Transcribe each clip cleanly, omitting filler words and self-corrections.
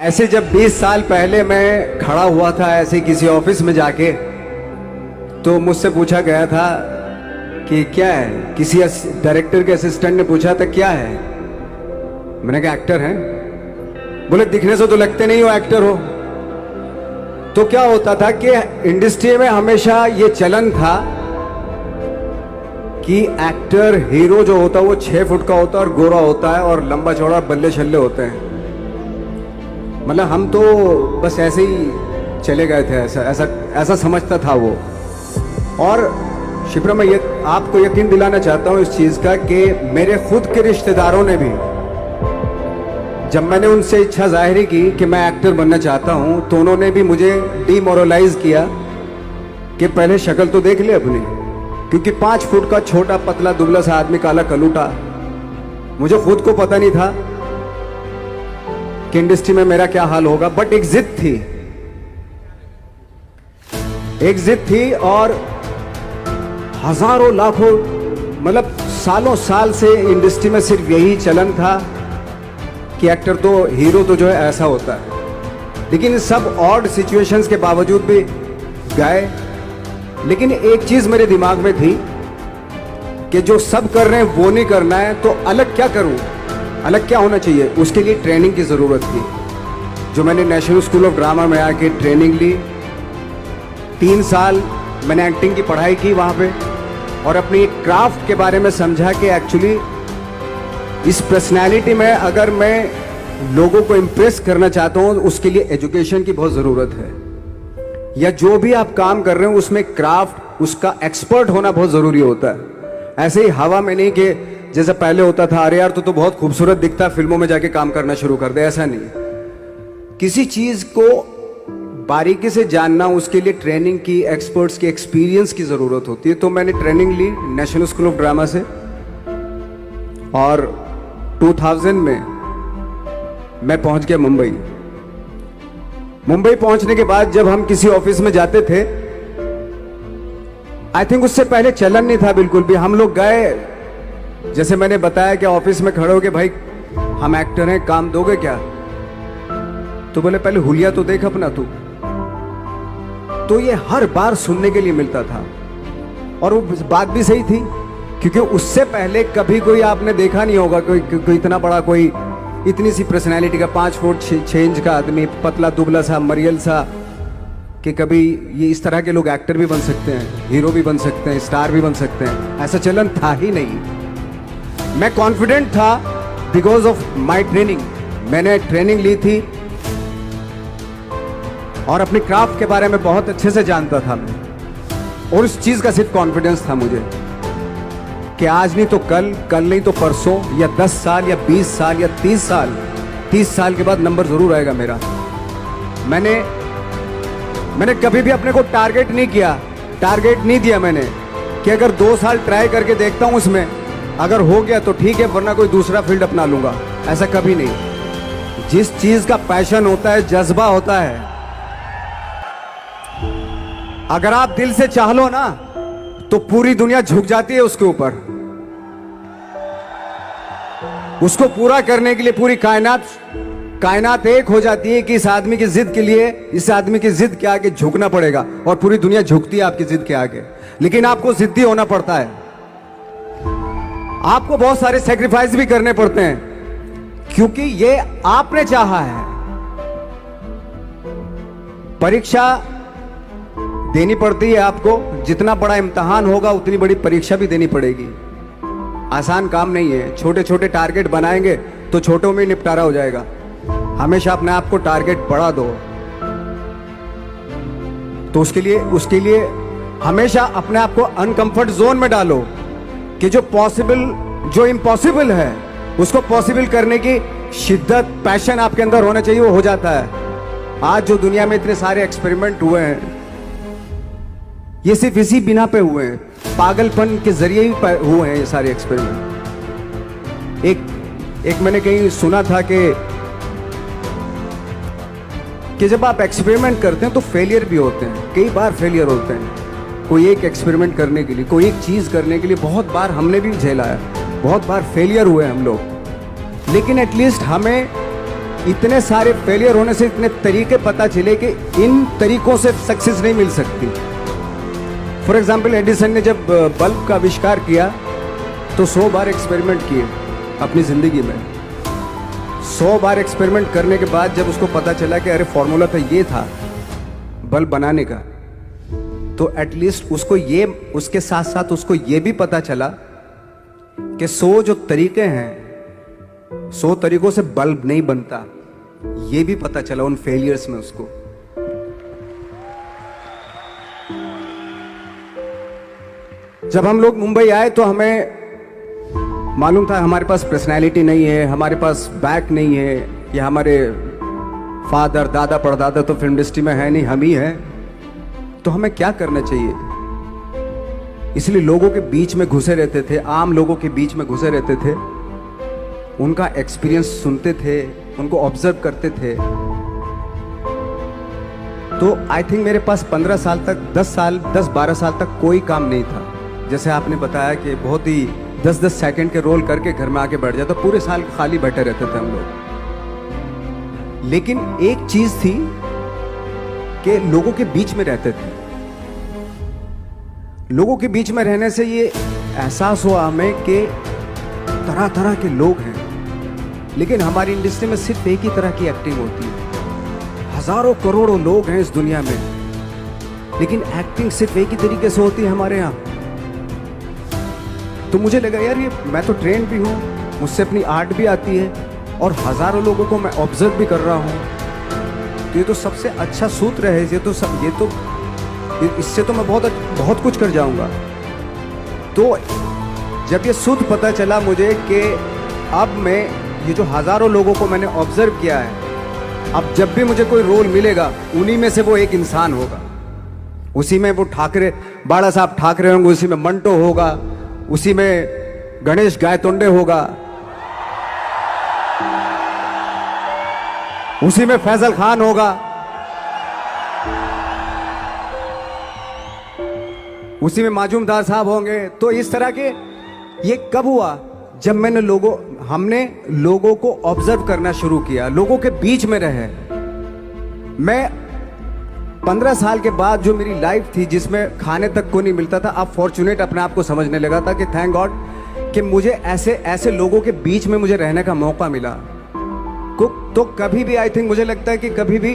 ऐसे जब 20 साल पहले मैं खड़ा हुआ था ऐसे किसी ऑफिस में जाके, तो मुझसे पूछा गया था कि क्या है। किसी डायरेक्टर के असिस्टेंट ने पूछा था क्या है। मैंने कहा एक्टर हैं। बोले दिखने से तो लगते नहीं हो एक्टर हो। तो क्या होता था कि इंडस्ट्री में हमेशा ये चलन था कि एक्टर हीरो जो होता है वो 6 फुट का होता है और गोरा होता है और लंबा चौड़ा बल्ले छल्ले होते हैं। मतलब हम तो बस ऐसे ही चले गए थे, ऐसा ऐसा ऐसा समझता था वो। और शिप्रा, मैं ये आपको यकीन दिलाना चाहता हूँ इस चीज़ का कि मेरे खुद के रिश्तेदारों ने भी, जब मैंने उनसे इच्छा जाहिर की कि मैं एक्टर बनना चाहता हूँ, तो उन्होंने भी मुझे डीमोरलाइज किया कि पहले शक्ल तो देख ले अपनी, क्योंकि 5 फुट का छोटा पतला दुबला सा आदमी, काला कलूटा। मुझे खुद को पता नहीं था कि इंडस्ट्री में मेरा क्या हाल होगा, बट एक जिद थी, एक जिद थी। और हजारों लाखों, मतलब सालों साल से इंडस्ट्री में सिर्फ यही चलन था कि एक्टर तो, हीरो तो जो है ऐसा होता है। लेकिन सब ऑड सिचुएशंस के बावजूद भी गए। लेकिन एक चीज मेरे दिमाग में थी कि जो सब कर रहे हैं वो नहीं करना है, तो अलग क्या करूं, अलग क्या होना चाहिए। उसके लिए ट्रेनिंग की ज़रूरत थी, जो मैंने नेशनल स्कूल ऑफ ड्रामा में आके ट्रेनिंग ली। 3 साल मैंने एक्टिंग की पढ़ाई की वहाँ पे, और अपनी क्राफ्ट के बारे में समझा कि एक्चुअली इस पर्सनैलिटी में अगर मैं लोगों को इम्प्रेस करना चाहता हूँ, उसके लिए एजुकेशन की बहुत ज़रूरत है। या जो भी आप काम कर रहे हो उसमें क्राफ्ट, उसका एक्सपर्ट होना बहुत ज़रूरी होता है। ऐसे ही हवा में नहीं कि जैसे पहले होता था, अरे यार तो बहुत खूबसूरत दिखता, फिल्मों में जाके काम करना शुरू कर दे, ऐसा नहीं। किसी चीज़ को बारीकी से जानना, उसके लिए ट्रेनिंग की, एक्सपर्ट्स की, एक्सपीरियंस की ज़रूरत होती है। तो मैंने ट्रेनिंग ली नेशनल स्कूल ऑफ ड्रामा से, और 2000 में मैं पहुंच गया मुंबई। मुंबई पहुंचने के बाद जब हम किसी ऑफिस में जाते थे, आई थिंक उससे पहले चलन नहीं था बिल्कुल भी। हम लोग गए, जैसे मैंने बताया कि ऑफिस में खड़े हो के, भाई हम एक्टर हैं, काम दोगे क्या। तो बोले पहले हुलिया तो देख अपना तू। तो ये हर बार सुनने के लिए मिलता था, और वो बात भी सही थी, क्योंकि उससे पहले कभी कोई आपने देखा नहीं होगा कोई इतना बड़ा, कोई इतनी सी पर्सनैलिटी का 5 फुट 6 इंच का आदमी, पतला दुबला सा मरियल सा, कि कभी ये इस तरह के लोग एक्टर भी बन सकते हैं, हीरो भी बन सकते हैं, स्टार भी बन सकते हैं। ऐसा चलन था ही नहीं। मैं कॉन्फिडेंट था बिकॉज ऑफ माई ट्रेनिंग। मैंने ट्रेनिंग ली थी और अपनी क्राफ्ट के बारे में बहुत अच्छे से जानता था मैं, और उस चीज़ का सिर्फ कॉन्फिडेंस था मुझे कि आज नहीं तो कल, कल नहीं तो परसों, या 10 साल या 20 साल या 30 साल के बाद नंबर जरूर आएगा मेरा। मैंने कभी भी अपने को टारगेट नहीं किया, टारगेट नहीं दिया मैंने कि अगर 2 साल ट्राई करके देखता हूं, उसमें अगर हो गया तो ठीक है, वरना कोई दूसरा फील्ड अपना लूंगा। ऐसा कभी नहीं। जिस चीज का पैशन होता है, जज्बा होता है, अगर आप दिल से चाह लो ना, तो पूरी दुनिया झुक जाती है उसके ऊपर। उसको पूरा करने के लिए पूरी कायनात एक हो जाती है कि इस आदमी की जिद के लिए, इस आदमी की जिद के आगे झुकना पड़ेगा, और पूरी दुनिया झुकती है आपकी जिद के आगे। लेकिन आपको जिद्दी होना पड़ता है, आपको बहुत सारे सेक्रीफाइस भी करने पड़ते हैं, क्योंकि ये आपने चाहा है। परीक्षा देनी पड़ती है आपको, जितना बड़ा इम्तिहान होगा उतनी बड़ी परीक्षा भी देनी पड़ेगी। आसान काम नहीं है। छोटे छोटे टारगेट बनाएंगे तो छोटों में निपटारा हो जाएगा। हमेशा अपने आप को टारगेट बढ़ा दो। तो उसके लिए हमेशा अपने आप को अनकंफर्ट जोन में डालो, कि जो इम्पॉसिबल है उसको पॉसिबल करने की शिद्दत, पैशन आपके अंदर होना चाहिए, वो हो जाता है। आज जो दुनिया में इतने सारे एक्सपेरिमेंट हुए हैं, ये सिर्फ इसी बिना पे हुए हैं, पागलपन के जरिए ही हुए हैं ये सारे एक्सपेरिमेंट। एक मैंने कहीं सुना था कि जब आप एक्सपेरिमेंट करते हैं तो फेलियर भी होते हैं, कई बार फेलियर होते हैं। कोई एक एक्सपेरिमेंट करने के लिए, कोई एक चीज़ करने के लिए बहुत बार हमने भी झेला है, बहुत बार फेलियर हुए हम लोग। लेकिन एटलीस्ट हमें इतने सारे फेलियर होने से इतने तरीके पता चले कि इन तरीकों से सक्सेस नहीं मिल सकती। फॉर एग्जाम्पल, एडिसन ने जब बल्ब का आविष्कार किया तो 100 बार एक्सपेरिमेंट किए अपनी ज़िंदगी में। 100 बार एक्सपेरिमेंट करने के बाद जब उसको पता चला कि अरे फॉर्मूला तो ये था बल्ब बनाने का, तो एटलीस्ट उसको ये, उसके साथ साथ उसको ये भी पता चला कि 100 जो तरीके हैं, 100 तरीकों से बल्ब नहीं बनता, ये भी पता चला उन फेलियर्स में उसको। जब हम लोग मुंबई आए तो हमें मालूम था हमारे पास पर्सनैलिटी नहीं है, हमारे पास बैक नहीं है, या हमारे फादर दादा परदादा तो फिल्म इंडस्ट्री में है नहीं, हम ही हैं, तो हमें क्या करना चाहिए। इसलिए लोगों के बीच में घुसे रहते थे, आम लोगों के बीच में घुसे रहते थे, उनका एक्सपीरियंस सुनते थे, उनको ऑब्जर्व करते थे। तो आई थिंक मेरे पास 15 साल तक, 10-12 साल तक कोई काम नहीं था। जैसे आपने बताया कि बहुत ही 10-10 सेकंड के रोल करके घर में आके बैठ जाता, पूरे साल खाली बैठे रहते थे हम लोग। लेकिन एक चीज थी कि लोगों के बीच में रहते थे। लोगों के बीच में रहने से ये एहसास हुआ हमें कि तरह तरह के लोग हैं, लेकिन हमारी इंडस्ट्री में सिर्फ एक ही तरह की एक्टिंग होती है। हजारों करोड़ों लोग हैं इस दुनिया में, लेकिन एक्टिंग सिर्फ एक ही तरीके से होती है हमारे यहाँ। तो मुझे लगा यार, ये मैं तो ट्रेन भी हूँ, मुझसे अपनी आर्ट भी आती है, और हजारों लोगों को मैं ऑब्जर्व भी कर रहा हूँ। तो ये तो सबसे अच्छा सूत्र है, इससे तो मैं बहुत कुछ कर जाऊंगा। तो जब ये सूत्र पता चला मुझे कि अब मैं ये जो हजारों लोगों को मैंने ऑब्जर्व किया है, अब जब भी मुझे कोई रोल मिलेगा उन्हीं में से वो एक इंसान होगा। उसी में वो ठाकरे, बाला साहब ठाकरे होंगे, उसी में मंटो होगा, उसी में गणेश गायतोंडे होगा, उसी में फैजल खान होगा, उसी में माजूमदार साहब होंगे। तो इस तरह के, ये कब हुआ? जब हमने लोगों को ऑब्जर्व करना शुरू किया, लोगों के बीच में रहे। मैं 15 साल के बाद जो मेरी लाइफ थी, जिसमें खाने तक को नहीं मिलता था, अब फॉर्चुनेट अपने आप को समझने लगा था कि थैंक गॉड कि मुझे ऐसे लोगों के बीच में मुझे रहने का मौका मिला। तो कभी भी, आई थिंक मुझे लगता है कि कभी भी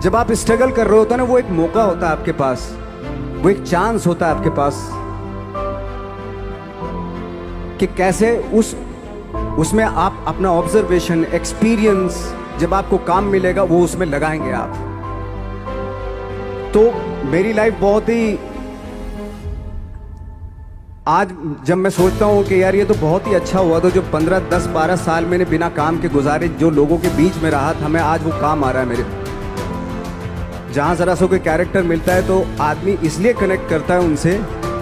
जब आप स्ट्रगल कर रहे होते ना, वो एक मौका होता है आपके पास, वो एक चांस होता है आपके पास कि कैसे उसमें आप अपना ऑब्जर्वेशन, एक्सपीरियंस, जब आपको काम मिलेगा वो उसमें लगाएंगे आप। तो मेरी लाइफ बहुत ही, आज जब मैं सोचता हूँ कि यार ये तो बहुत ही अच्छा हुआ, तो जो 15, 10, 12 साल मैंने बिना काम के गुजारे, जो लोगों के बीच में रहा था मैं, आज वो काम आ रहा है मेरे। जहाँ जरा सा कोई कैरेक्टर मिलता है तो आदमी इसलिए कनेक्ट करता है उनसे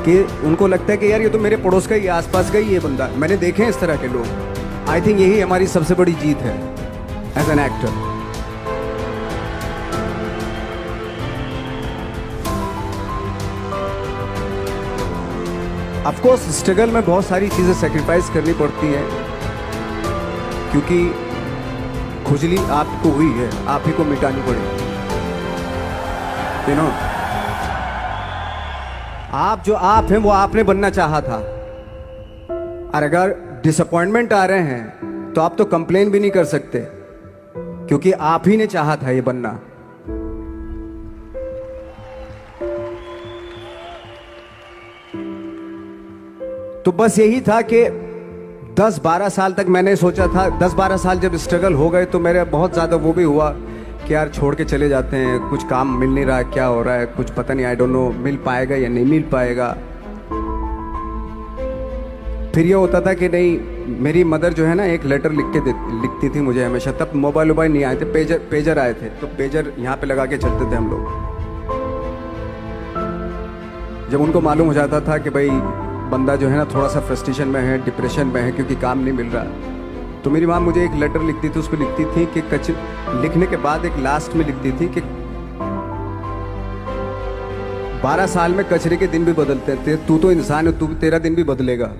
कि उनको लगता है कि यार ये तो मेरे पड़ोस का ही, आसपास का ही ये बंदा। मैंने देखे हैं इस तरह के लोग। आई थिंक यही हमारी सबसे बड़ी जीत है as an actor. Of course struggle में बहुत सारी चीज़ें सेक्रीफाइस करनी पड़ती हैं, क्योंकि खुजली आपको हुई है, आप ही को मिटानी पड़ेगी। यू नो, आप जो आप हैं वो आपने बनना चाहा था, और अगर डिसअपॉइंटमेंट आ रहे हैं तो आप तो कंप्लेन भी नहीं कर सकते, क्योंकि आप ही ने चाहा था ये बनना। तो बस यही था कि 10-12 साल तक मैंने सोचा था, 10-12 साल जब स्ट्रगल हो गए तो मेरे बहुत ज़्यादा वो भी हुआ कि यार छोड़ के चले जाते हैं, कुछ काम मिल नहीं रहा, क्या हो रहा है, कुछ पता नहीं, आई डोंट नो मिल पाएगा या नहीं मिल पाएगा। फिर ये होता था कि नहीं, मेरी मदर जो है ना एक लेटर लिखती थी मुझे हमेशा। तब मोबाइल नहीं आए थे, पेजर आए थे, तो पेजर यहाँ पे लगा के चलते थे हम लोग। जब उनको मालूम हो जाता था कि भाई बंदा जो है ना थोड़ा सा फ्रस्ट्रेशन में है, डिप्रेशन में है, क्योंकि काम नहीं मिल रहा, तो मेरी माँ मुझे एक लेटर लिखती थी। उसको लिखती थी कि लिखने के बाद एक लास्ट में लिखती थी कि 12 साल में कचरे के दिन भी बदलते थे, तू तो इंसान है, तू तेरा दिन भी बदलेगा।